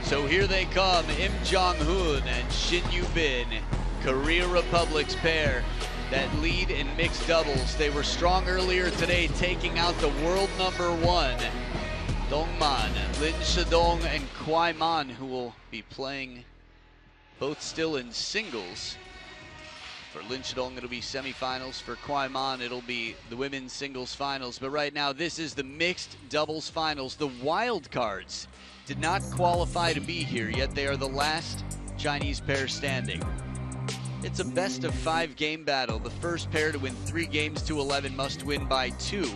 So here they come, Jonghoon and Shin Yubin, Korea Republic's pair that lead in mixed doubles. They were strong earlier today, taking out the world #1, Dongman, Lin Shidong and Kwai Man, who will be playing both still in singles. For Lin Shidong, it'll be semifinals. For Kwai Man, it'll be the women's singles finals. But right now, this is the mixed doubles finals. The wild cards did not qualify to be here, yet they are the last Chinese pair standing. It's a best-of-5 game battle. The first pair to win 3 games to 11 must win by 2,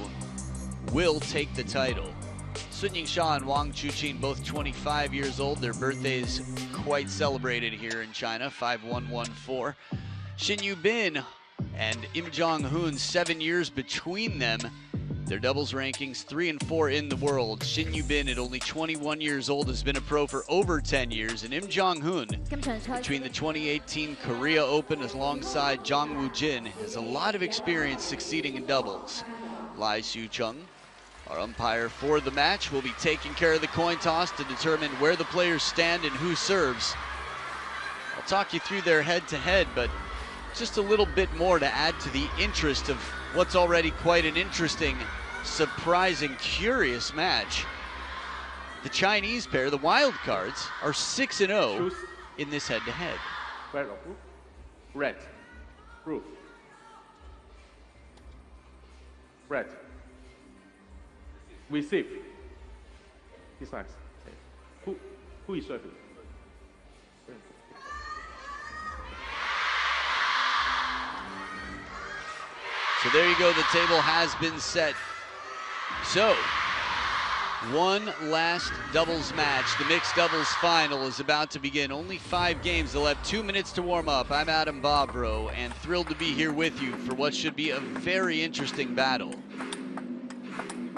will take the title. Yingsha and Wang Chuqin, both 25 years old. Their birthdays quite celebrated here in China, 5114. Shin Yubin and Jonghoon, 7 years between them. Their doubles rankings 3 and 4 in the world. Shin Yubin, at only 21 years old, has been a pro for over 10 years. And Jonghoon, between the 2018 Korea Open alongside Zhang Wujin, has a lot of experience succeeding in doubles. Lai Xiu-chung, our umpire for the match, will be taking care of the coin toss to determine where the players stand and who serves. I'll talk you through their head-to-head, but just a little bit more to add to the interest of what's already quite an interesting, surprising, curious match. The Chinese pair, the wild cards, are 6-0 in this head-to-head. Red or blue? Red. Blue. Red. Receive. This nice. Who is serving? So there you go, the table has been set. So, one last doubles match. The mixed doubles final is about to begin. Only 5 games, they'll have 2 minutes to warm up. I'm Adam Bobrow, and thrilled to be here with you for what should be a very interesting battle.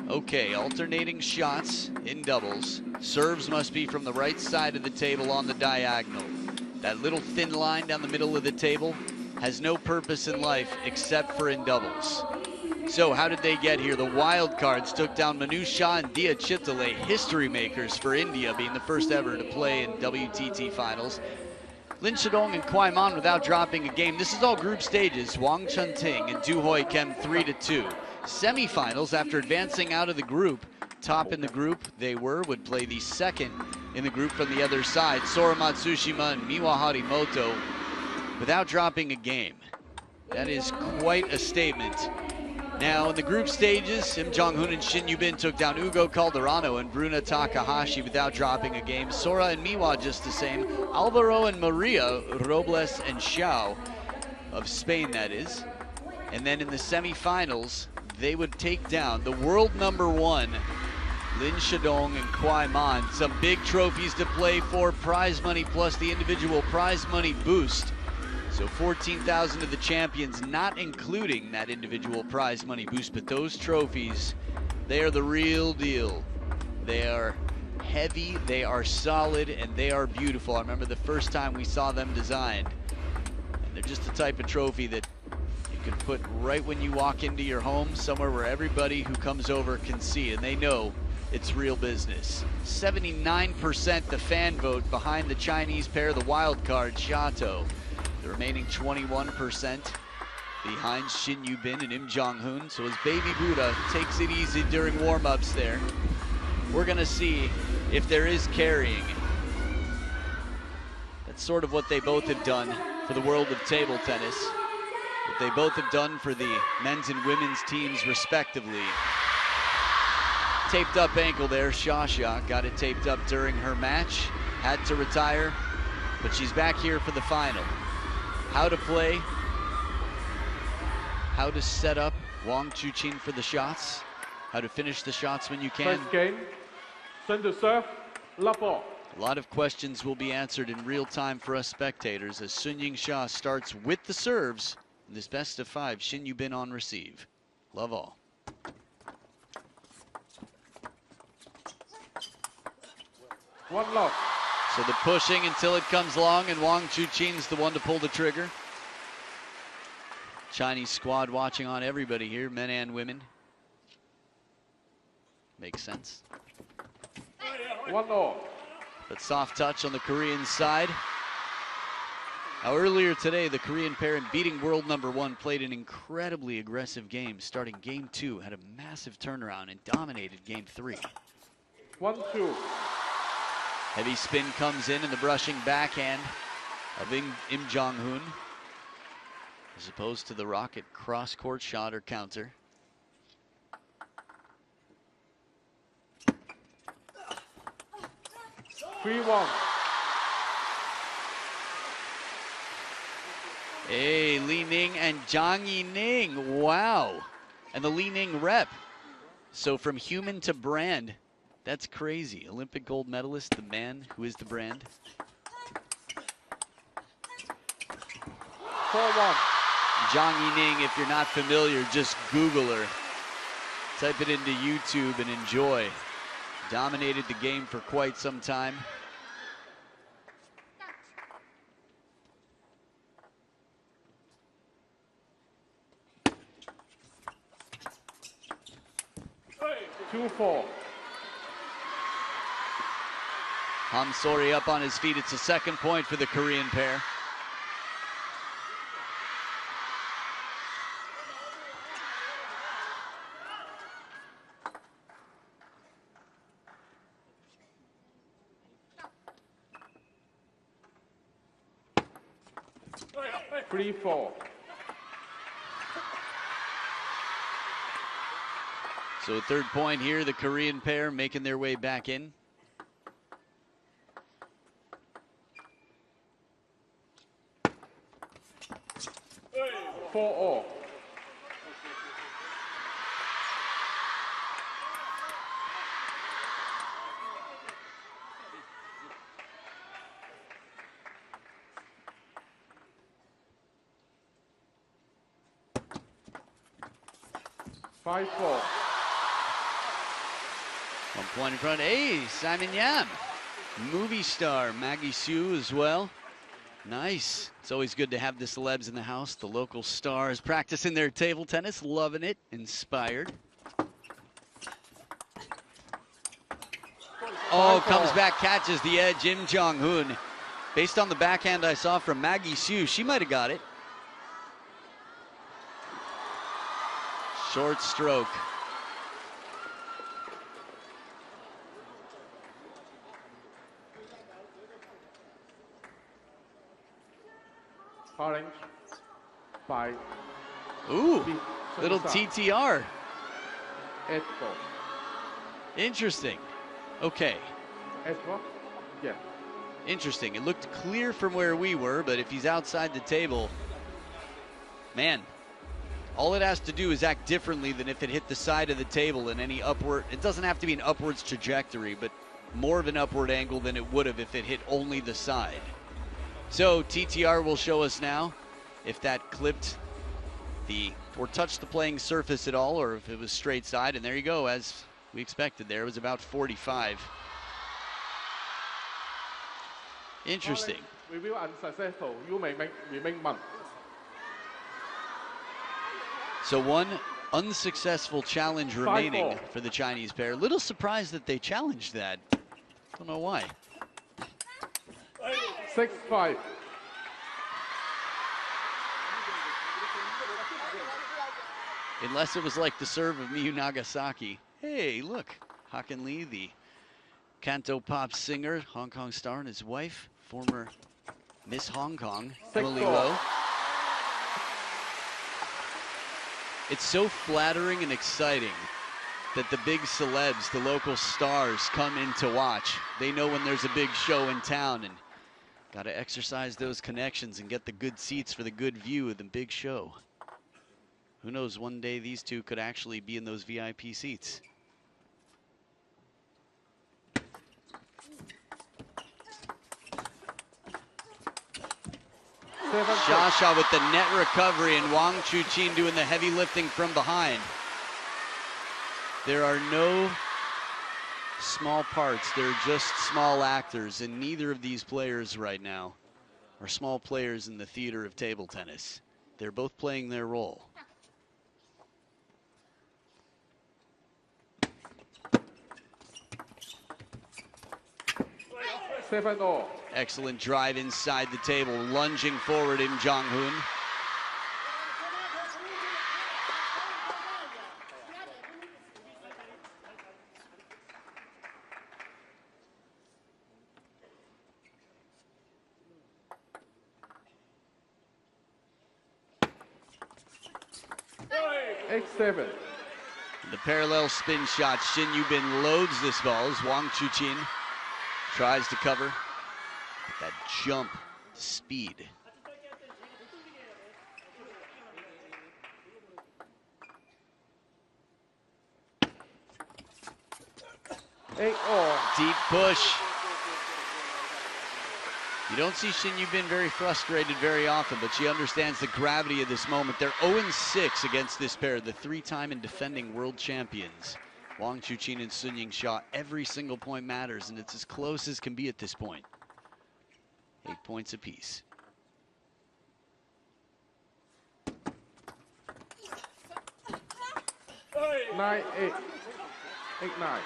Okay, alternating shots in doubles. Serves must be from the right side of the table on the diagonal. That little thin line down the middle of the table has no purpose in life except for in doubles. So how did they get here? The wild cards took down Manu Shah and Dia Chitale, history makers for India, being the first ever to play in WTT finals. Lin Shidong and Kwai Man without dropping a game. This is all group stages. Wang Chunting and Du Hoi Kem 3-2. Semifinals, after advancing out of the group, top in the group they would play the second in the group from the other side. Sora Matsushima and Miwa Harimoto without dropping a game. That is quite a statement. Now, in the group stages, Jonghoon and Shin Yubin took down Ugo Calderano and Bruna Takahashi without dropping a game. Sora and Miwa just the same. Alvaro and Maria, Robles and Xiao, of Spain that is. And then in the semifinals, they would take down the world #1, Lin Shidong and Kwai Man. Some big trophies to play for, prize money plus the individual prize money boost. So 14,000 to the champions, not including that individual prize money boost, but those trophies, they are the real deal. They are heavy, they are solid, and they are beautiful. I remember the first time we saw them designed. And they're just the type of trophy that you can put right when you walk into your home, somewhere where everybody who comes over can see, and they know it's real business. 79% the fan vote behind the Chinese pair, the wild card, Shato. The remaining 21% behind Shin Yubin and Jonghoon. So as Baby Buddha takes it easy during warm-ups there, we're gonna see if there is carrying. That's sort of what they both have done for the world of table tennis. What they both have done for the men's and women's teams respectively. Taped up ankle there, Shasha got it taped up during her match, had to retire, but she's back here for the final. How to play, how to set up Wang Chuqin for the shots, how to finish the shots when you can. First game, Shin to serve, love ball. A lot of questions will be answered in real time for us spectators as Yingsha starts with the serves in this best-of-5. Shin Yubin on receive. Love all. One love. So the pushing until it comes long, and Wang Chuqin's the one to pull the trigger. Chinese squad watching on everybody here, men and women. Makes sense. 1-0. But soft touch on the Korean side. Now, earlier today, the Korean pair in beating world #1 played an incredibly aggressive game, starting game 2, had a massive turnaround and dominated game 3. 1-2. Heavy spin comes in and the brushing backhand of Im Jonghoon, as opposed to the rocket cross-court shot or counter. Three-one. Hey, Li Ning and Zhang Yining, wow. And the Li Ning rep. So from human to brand, that's crazy. Olympic gold medalist, the man who is the brand. 4-1. Zhang Yining, if you're not familiar, just Google her. Type it into YouTube and enjoy. Dominated the game for quite some time. Two-four. Hamsori up on his feet. It's a second point for the Korean pair. Three-four. So third point here, the Korean pair making their way back in. Four-all. Five-four. 1 point in front. Hey, Simon Yam. Movie star Maggie Sue as well. Nice. It's always good to have the celebs in the house. The local stars practicing their table tennis, loving it, inspired. Oh, comes back, catches the edge. Im Jonghoon. Based on the backhand I saw from Maggie Sue, she might have got it. Short stroke. Orange. 5. Ooh, Big little Song TTR. 8-4. Interesting. Okay, 8-4. Yeah. interesting. It looked clear from where we were, but if he's outside the table, man, all it has to do is act differently than if it hit the side of the table in any upward. It doesn't have to be an upwards trajectory, but more of an upward angle than it would have if it hit only the side. So TTR will show us now if that clipped the or touched the playing surface at all, or if it was straight side. And there you go, as we expected there. It was about 45. Interesting. Review unsuccessful. You may remain one. So one unsuccessful challenge remaining 5-4. for the Chinese pair. Little surprised that they challenged that. Don't know why. 6-5. Unless it was like the serve of Miyu Nagasaki. Hey, look, Hakan Lee, the canto pop singer, Hong Kong star, and his wife, former Miss Hong Kong, Emily 6-4. Lowe. It's so flattering and exciting that the big celebs, the local stars, come in to watch. They know when there's a big show in town, and got to exercise those connections and get the good seats for the good view of the big show. Who knows, one day these two could actually be in those VIP seats. Shasha with the net recovery, and Wang Chuqin doing the heavy lifting from behind. There are no small parts, they're just small actors, and neither of these players right now are small players in the theater of table tennis. They're both playing their role. 7-0. Excellent drive inside the table, lunging forward in Jonghoon. X7. The parallel spin shot, Shin Yubin loads this ball as Wang Chuqin tries to cover. That jump speed. Deep push. You don't see Shin Yubin very frustrated very often, but she understands the gravity of this moment. They're 0-6 against this pair, the three-time and defending world champions. Wang Chuqin and Yingsha, every single point matters, and it's as close as can be at this point. 8 points apiece. Nine, 8. 8-9.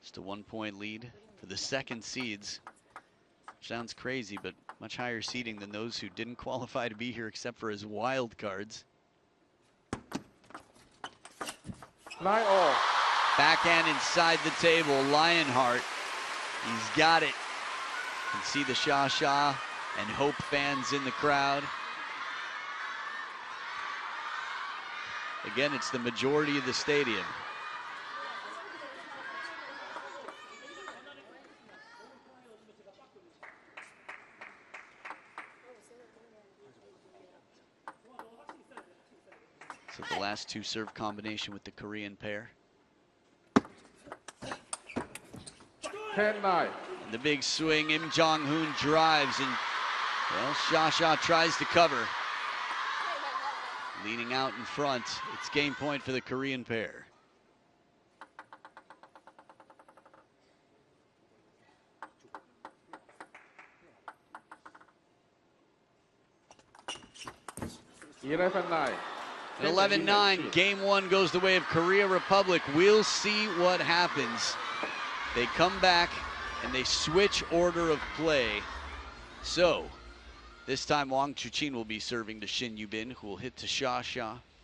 Just a 1-point lead for the second seeds. Sounds crazy, but much higher seeding than those who didn't qualify to be here except for as wild cards. 9-0. Backhand inside the table, Lionheart. He's got it. You can see the Sha and Hope fans in the crowd. Again, it's the majority of the stadium. So the last two serve combination with the Korean pair. 10-9. And the big swing, Im Jonghoon drives, and well, Sha tries to cover. Leaning out in front, it's game point for the Korean pair. An 11-9, game one goes the way of Korea Republic. We'll see what happens. They come back and they switch order of play. So this time Wang Chuqin will be serving to Shin Yubin, who will hit to Sha,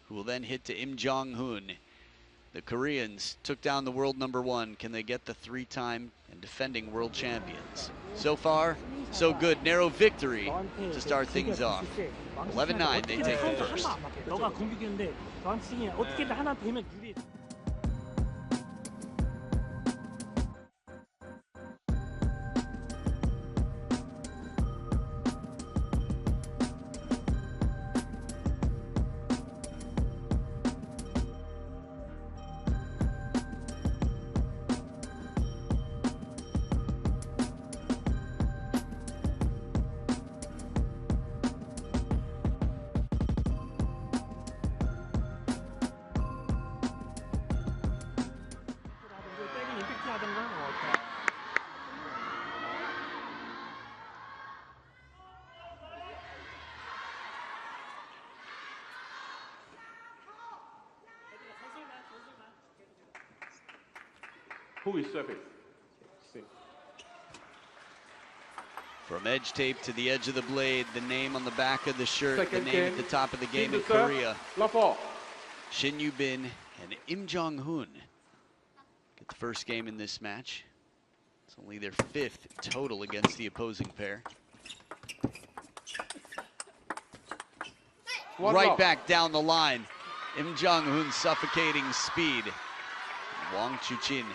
who will then hit to Im Jonghoon. The Koreans took down the world #1. Can they get the three-time and defending world champions? So far, so good. Narrow victory to start things off. 11-9, they take the first. Who is serving? From edge tape to the edge of the blade, the name on the back of the shirt, Second the name game. at the top of the game Team in to serve. Korea. Love all. Shin Yubin and Im Jonghoon get the first game in this match. It's only their 5th total against the opposing pair. Right love. back down the line. Im Jonghoon suffocating speed. Wang Chuqin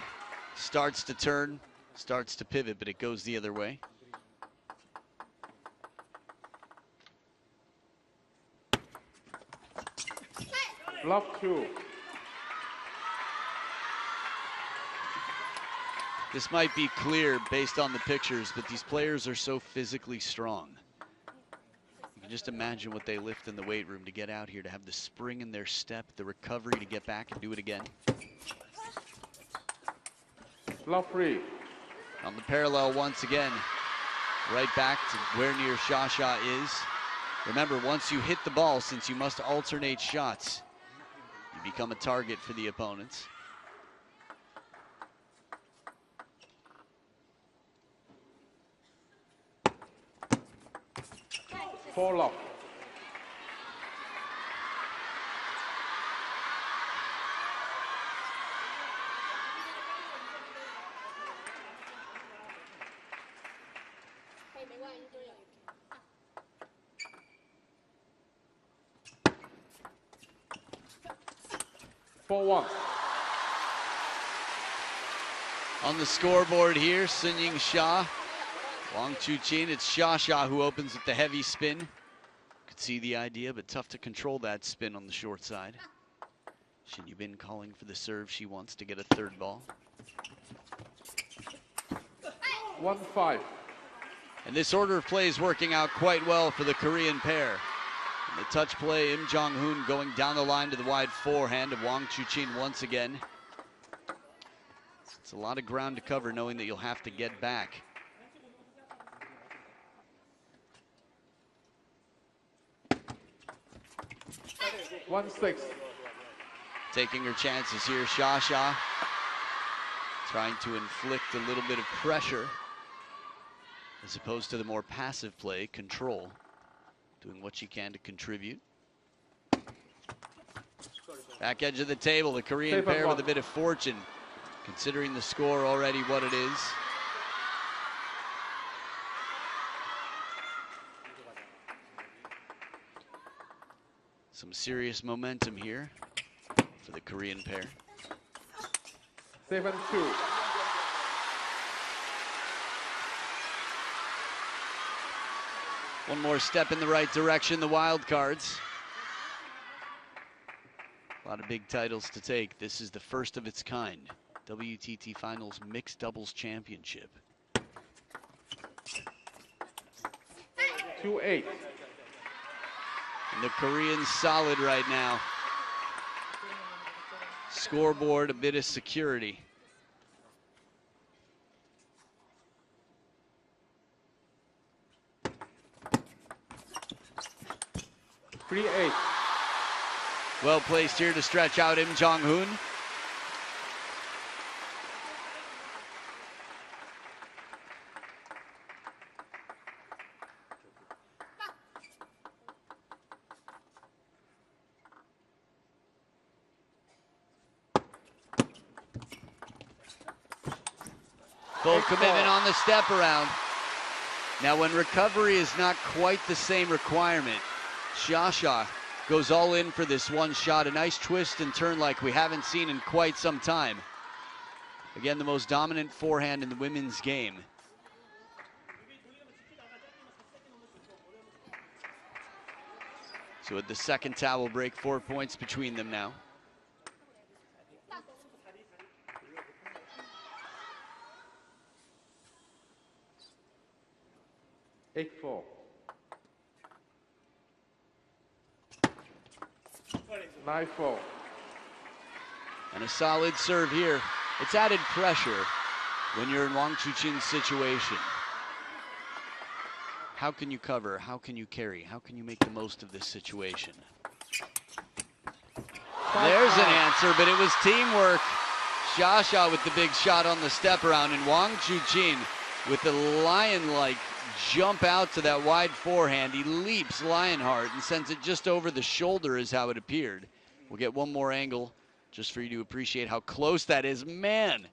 starts to turn, starts to pivot, but it goes the other way. Love 2. This might be clear based on the pictures, but these players are so physically strong. You can just imagine what they lift in the weight room to get out here, to have the spring in their step, the recovery to get back and do it again. Love 3. On the parallel once again, right back to where near Sha is. Remember, once you hit the ball, since you must alternate shots, you become a target for the opponents. Four love. Four one. On the scoreboard here, Yingsha, Wang Chuqin. It's Xia who opens with the heavy spin. Could see the idea, but tough to control that spin on the short side. Shin Yubin calling for the serve. She wants to get a third ball. 1-5. And this order of play is working out quite well for the Korean pair. And the touch play, Jonghoon going down the line to the wide forehand of Wang Chuqin once again. It's a lot of ground to cover, knowing that you'll have to get back. One six. Taking her chances here, Xia trying to inflict a little bit of pressure as opposed to the more passive play, control, doing what she can to contribute. Back edge of the table, the Korean pair with a bit of fortune, considering the score already what it is. Some serious momentum here for the Korean pair. 7-2. One more step in the right direction, the wild cards. A lot of big titles to take. This is the first of its kind. WTT Finals Mixed Doubles Championship. 2-8. And the Koreans solid right now. Scoreboard, a bit of security. Three eight. Well placed here to stretch out Jonghoon. Full commitment on the step around. Now when recovery is not quite the same requirement, Xia goes all in for this one shot. A nice twist and turn like we haven't seen in quite some time. Again, the most dominant forehand in the women's game. So with the second towel break, 4 points between them now. 8-4. 9-4. And a solid serve here. It's added pressure when you're in Wang Chuqin's situation. How can you cover? How can you carry? How can you make the most of this situation? There's an answer, but it was teamwork. Xia with the big shot on the step around, and Wang Chuqin with the lion-like jump out to that wide forehand. He leaps Lionheart and sends it just over the shoulder is how it appeared. We'll get one more angle just for you to appreciate how close that is. Man,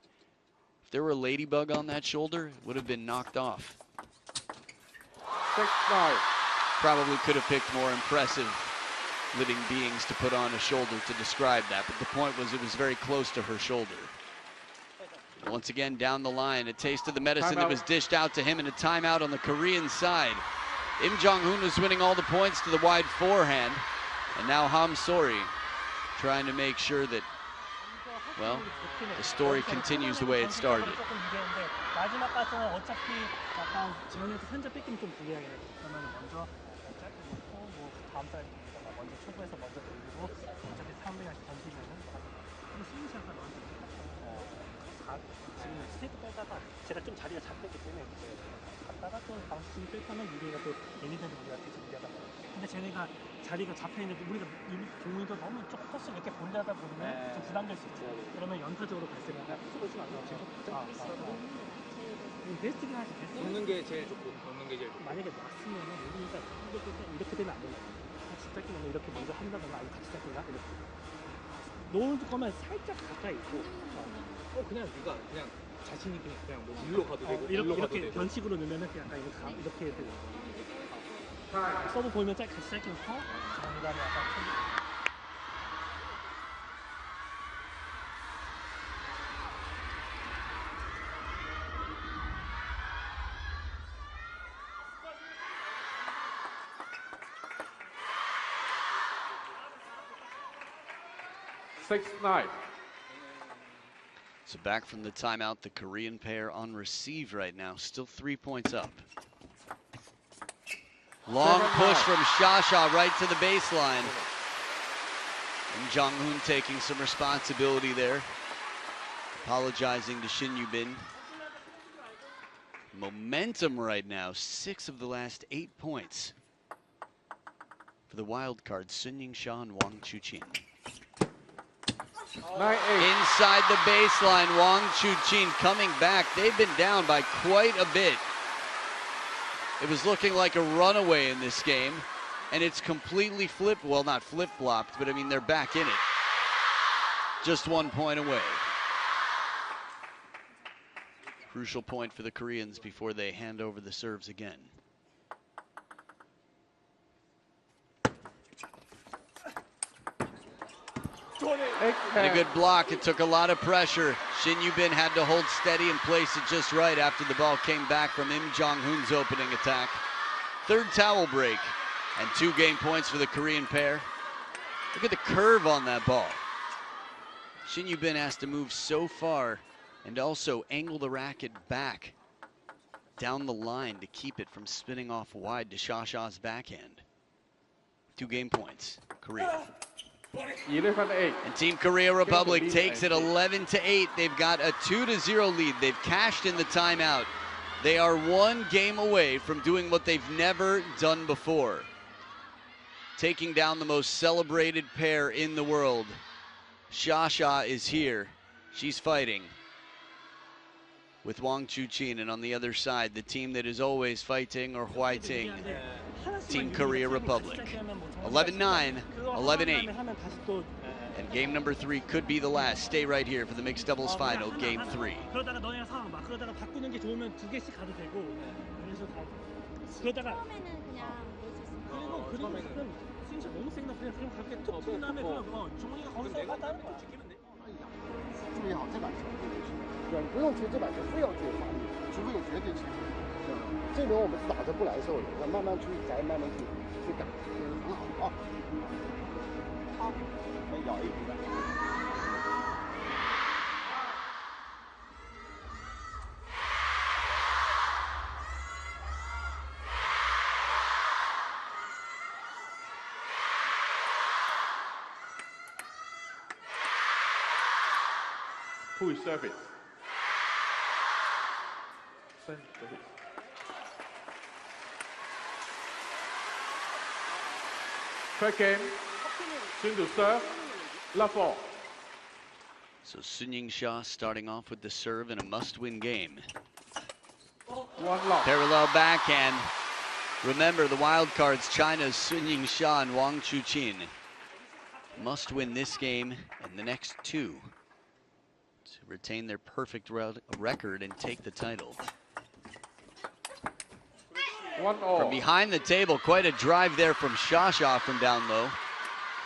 if there were a ladybug on that shoulder, it would have been knocked off. 6-9. Probably could have picked more impressive living beings to put on a shoulder to describe that, but the point was it was very close to her shoulder. Once again, down the line, a taste of the medicine that was dished out to him, and a timeout on the Korean side. Jonghoon was winning all the points to the wide forehand, and now Sori trying to make sure that, well, the story continues the way it started. 마지막까지는 어차피 약간 지원에서 현재 뺏기면 좀 불리하게 돼요. 그러면 먼저 짧게 놓고 뭐 다음 사이드 먼저 초구해서 먼저 돌리고 어차피 300원씩 던지면은 이 스윙샷을 먼저 지금 스테이크 빼다가 제가 좀 자리가 잡혔기 때문에 갔다가 또 다음 스윙 뺄 거면 유리가 또 애니들이 우리가 계속 유리하다. 근데 근데 쟤네가 자리가 잡혀있는데 우리가 종훈이도 너무 조금 코스를 이렇게 보려다 보면 좀 부담될 수 있지. 그러면 연타적으로 발생을 하고 베스트긴 하지. 베스트. 놓는 게 제일 좋고, 놓는 게 제일 좋고. 만약에 왔으면 우리가 이렇게 되면 안 된다. 같이 잡기는 이렇게 먼저 한다거나 아니면 같이 잡기나 이렇게. 놓을 거면 살짝 가까이 있고. 그냥 네가 그냥 자신 있게 그냥 뭐 일로 가도 되고 이렇게 변식으로 넣으면은 약간 이렇게 되고. 서브 보이면 같이 짧게 놓고 그다음에 약간 So back from the timeout, the Korean pair on receive right now, still 3 points up. Long push from Shasha right to the baseline. And Jonghoon taking some responsibility there. Apologizing to Shin Yubin. Momentum right now, 6 of the last 8 points for the wild card, Yingsha and Wang Chuqin. Inside the baseline, Wang Chuqin coming back. They've been down by quite a bit. It was looking like a runaway in this game, and it's completely flipped. Well, not flip-flopped, but I mean, they're back in it. Just 1 point away. Crucial point for the Koreans before they hand over the serves again. And a good block. It took a lot of pressure. Shin Yubin had to hold steady and place it just right after the ball came back from Jonghoon's opening attack. Third towel break and 2 game points for the Korean pair. Look at the curve on that ball. Shin Yubin has to move so far and also angle the racket back down the line to keep it from spinning off wide to Shasha's backhand. 2 game points, Korea. 11-8. And Team Korea Republic takes it 11-8. They've got a 2-0 lead. They've cashed in the timeout. They are 1 game away from doing what they've never done before. Taking down the most celebrated pair in the world. Shasha is here. She's fighting with Wang Chuqin, and on the other side, the team that is always fighting or fighting, Team Korea Republic. 11-9, 11-8. And game number 3 could be the last. Stay right here for the mixed doubles final, game 3. 그러다가 너네가 상황 봐. 그러다가 바꾸는 게 좋으면 2개씩 가도 되고. 그래서 그러다가 그리고 스윙샷 너무 세나 그냥 가볍게 툭 튀는 다음에 그냥 종훈이가 거기서 갔다 하는 거야. 注意好这板球，对，不用球这板球非要去发力，除非有绝对情况。这轮我们是打着不来受的，要慢慢去摘，慢慢去改，很好啊。好，再咬一口。Push service. Chuqin, Shin to serve, left ball. So Yingsha starting off with the serve in a must-win game. 1 lock. Parallel backhand. Remember, the wild cards, China's Yingsha and Wang Chuqin. Must win this game and the next 2 to retain their perfect record and take the title. 1-0. From behind the table, quite a drive there from Shasha from down low.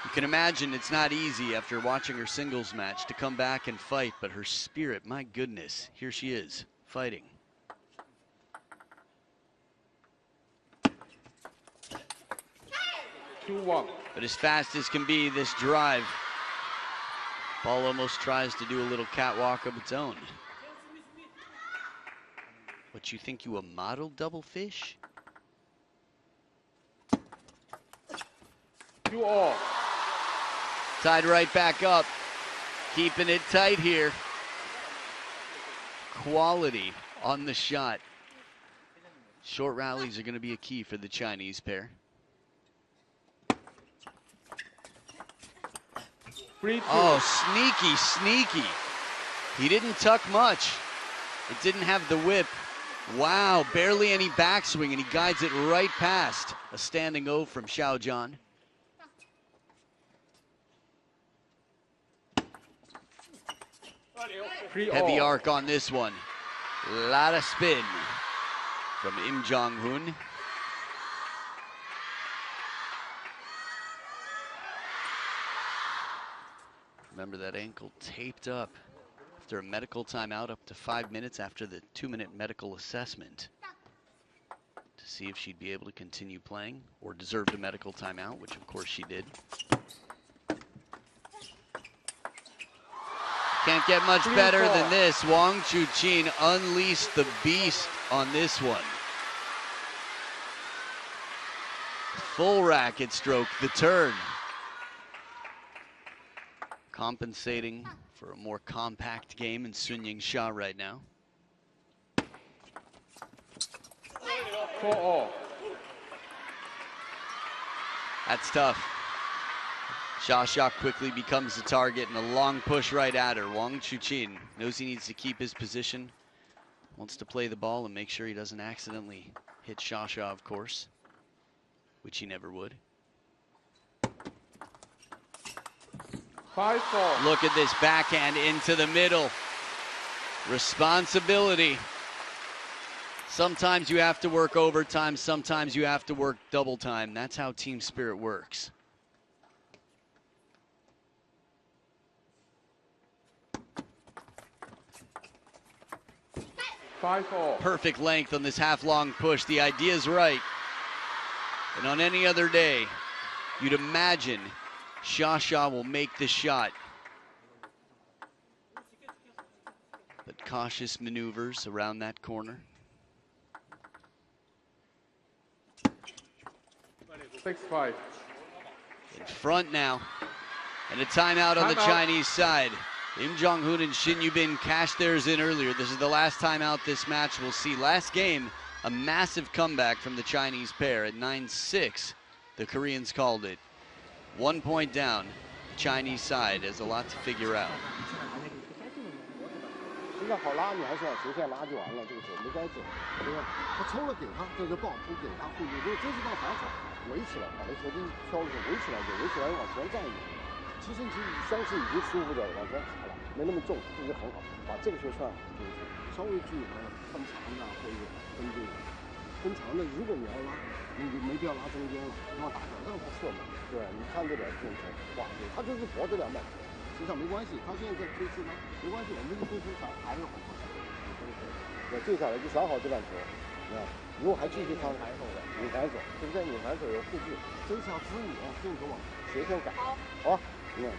You can imagine it's not easy after watching her singles match to come back and fight, but her spirit, my goodness, here she is, fighting. But as fast as can be, this drive, ball almost tries to do a little catwalk of its own. What, you think you a model double fish? 2-all. Tied right back up, keeping it tight here. Quality on the shot. Short rallies are going to be a key for the Chinese pair. 3-2. Oh, sneaky, sneaky. He didn't tuck much. It didn't have the whip. Wow, barely any backswing, and he guides it right past. A standing O from Xiaojian. Heavy arc on this one. Lot of spin from Jonghoon. Remember that ankle taped up after a medical timeout, up to 5 minutes after the 2-minute medical assessment, to see if she'd be able to continue playing or deserved a medical timeout, which of course she did. Can't get much better than this. Wang Chuqin unleashed the beast on this one. Full racket stroke, the turn. Compensating for a more compact game in Yingsha right now. 4-all. That's tough. Xia quickly becomes the target, and a long push right at her. Wang Chuqin knows he needs to keep his position, wants to play the ball and make sure he doesn't accidentally hit Xia, of course, which he never would. 5-4. Look at this backhand into the middle. Responsibility. Sometimes you have to work overtime, sometimes you have to work double time. That's how team spirit works. 5-4. Perfect length on this half-long push. The idea is right. And on any other day, you'd imagine Xia will make this shot. But cautious maneuvers around that corner. 6-5. In front now. And a timeout on the Chinese side. Jonghoon and Shin Yubin cashed theirs in earlier. This is the last timeout this match will see. Last game, a massive comeback from the Chinese pair at 9-6. The Koreans called it. 1 point down. The Chinese side has a lot to figure out. 现在好拉，你还是往斜线拉就完了，这个球没该走，对吧？他抽了给他，这就不好扑给他护住。如果真是到反手围起来，把那球给挑着围起来就围起来往前站一点。其实相信已经舒服的往前卡了，没那么重，这就很好。把这个球算好，就是稍微注意分长的或者分这个分长的，如果你要拉，你就没必要拉中间了，往打小这样不错嘛，对吧？你看这点中球，哇，他就是搏这2码。 实际上没关系，他现在在推出他没关系，我们这个推出还是好球。对，接下来就想好这板球，你看，如果还继续看反手的，拧反手，对不对？拧反手有护具，这是要支你，这个往斜线改，好吧？你看。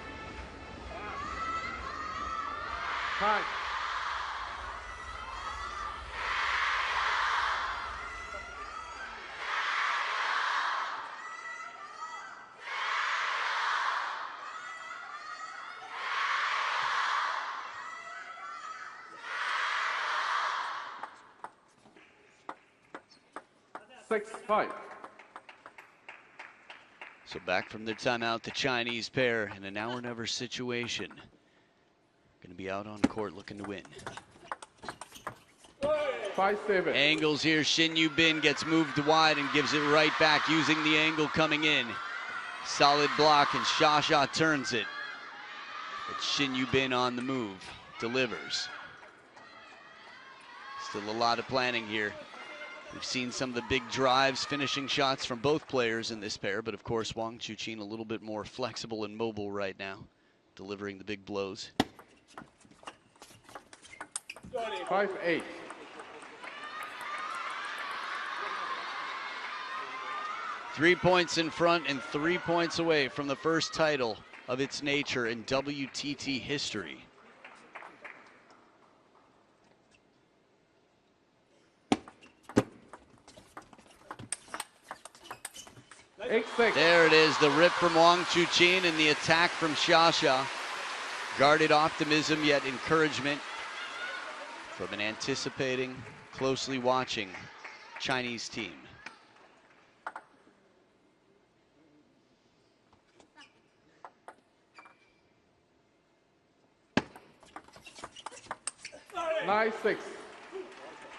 Time. So back from their timeout, the Chinese pair in a now or never situation. Going to be out on court looking to win. 5-7. Angles here. Shin Yubin gets moved wide and gives it right back using the angle coming in. Solid block, and Xia turns it. But Shin Yubin on the move, delivers. Still a lot of planning here. We've seen some of the big drives, finishing shots from both players in this pair, but of course Wang Chuqin a little bit more flexible and mobile right now, delivering the big blows. 5-8. Three points in front and 3 points away from the first title of its nature in WTT history. There it is, the rip from Wang Chuqin and the attack from Xia. Guarded optimism, yet encouragement from an anticipating, closely watching Chinese team. 9-6.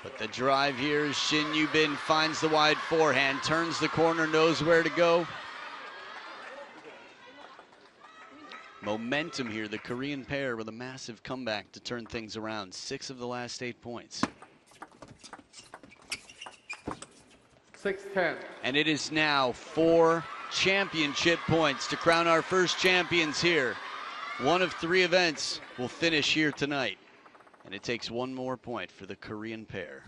But the drive here is Shin Yubin finds the wide forehand, turns the corner, knows where to go. Momentum here, the Korean pair with a massive comeback to turn things around. 6 of the last 8 points. 6-10. And it is now 4 championship points to crown our first champions here. 1 of 3 events will finish here tonight. And it takes 1 more point for the Korean pair.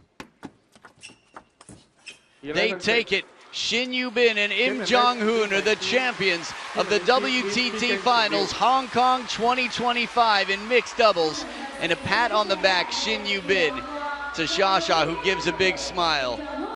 They take it. Shin Yubin and Jonghoon are the champions of the WTT Finals Hong Kong 2025 in mixed doubles. And a pat on the back, Shin Yubin, to Shasha, who gives a big smile.